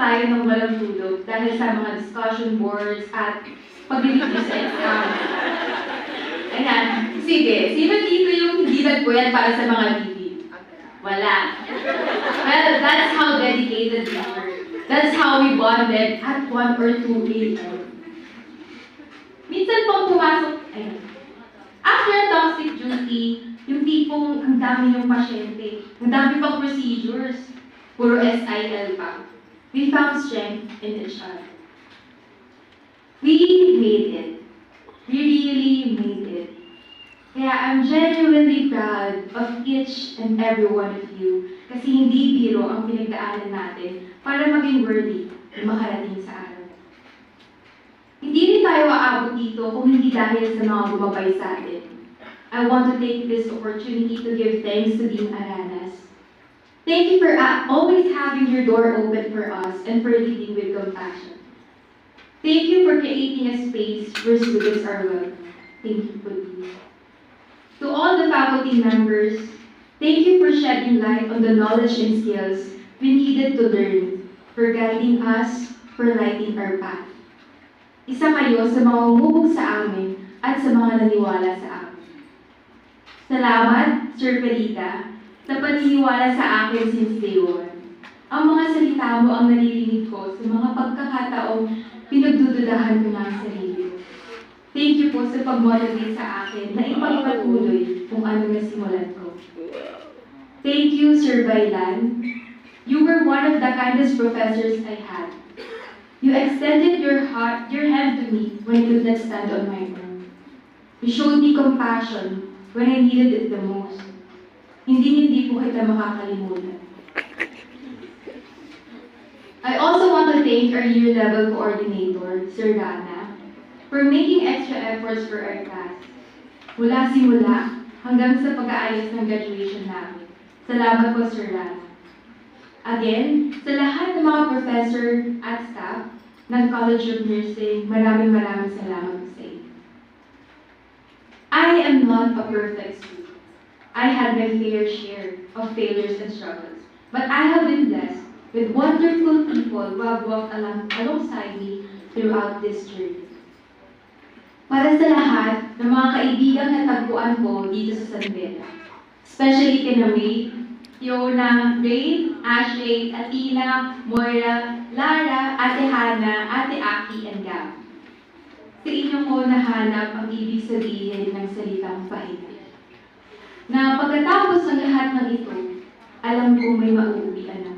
tayo ng walang tulog dahil sa mga discussion boards at paglilipid sa exam. Ayan, sige, sino dito yung hindi nagpuyat para sa mga bibig? Wala. Well, that's how dedicated we were. That's how we bonded at 1 or 2 a.m. Minsan pang pumasok, ayun. After a toxic duty, yung tipong ang dami yung pasyente, ang dami pang procedures, puro SIL pa. We found strength in each other. We made it. We really made it. Kaya I'm genuinely proud of each and every one of you kasi hindi biro ang pinagdaanan natin para maging worthy na makarating sa araw. Hindi rin tayo aabot dito kung hindi dahil sa mga gumabay sa atin. I want to take this opportunity to give thanks to Dean Aranas. Thank you for always having your door open for us and for leading with compassion. Thank you for creating a space where students are welcome. Thank you for this. To all the faculty members, thank you for shedding light on the knowledge and skills we needed to learn, for guiding us, for lighting our path. Isa kayo sa mga umubog sa amin at sa mga naniwala sa amin. Salamat, Sir Pelita, sa paniniwala sa akin since day one. Ang mga salita mo ang naririnig ko sa mga pagkakataong pinagdududahan ko ng sarili ko. Thank you po sa pag-motivate sa akin na ipagpatuloy kung ano nasimulan ko. Thank you, Sir Bailan. You were one of the kindest professors I had. You extended your hand to me when I could not stand on my own. You showed me compassion when I needed it the most. Hindi po kita makakalimutan. I also want to thank our year-level coordinator, Sir Rana, for making extra efforts for our class. Mula simula hanggang sa pag-aayos ng graduation namin. Salamat po, Sir Rana. Again, sa lahat ng mga professor at staff ng College of Nursing, maraming salamat sa inyo. I am not a perfect student. I had my fair share of failures and struggles, but I have been blessed with wonderful people who have walked alongside me throughout this journey. Para sa lahat ng mga kaibigan na tagpuan ko dito sa San Beda, especially kina May, Fiona, Ray, Ashley, Athena, Moira, Lara, Ate Hana, Ate Aki, and Gab. Sa inyo ko nahanap ang ibig sabihin ng salitang pahinga. Na pagkatapos ng lahat ng ito, alam kong may mauuwian na.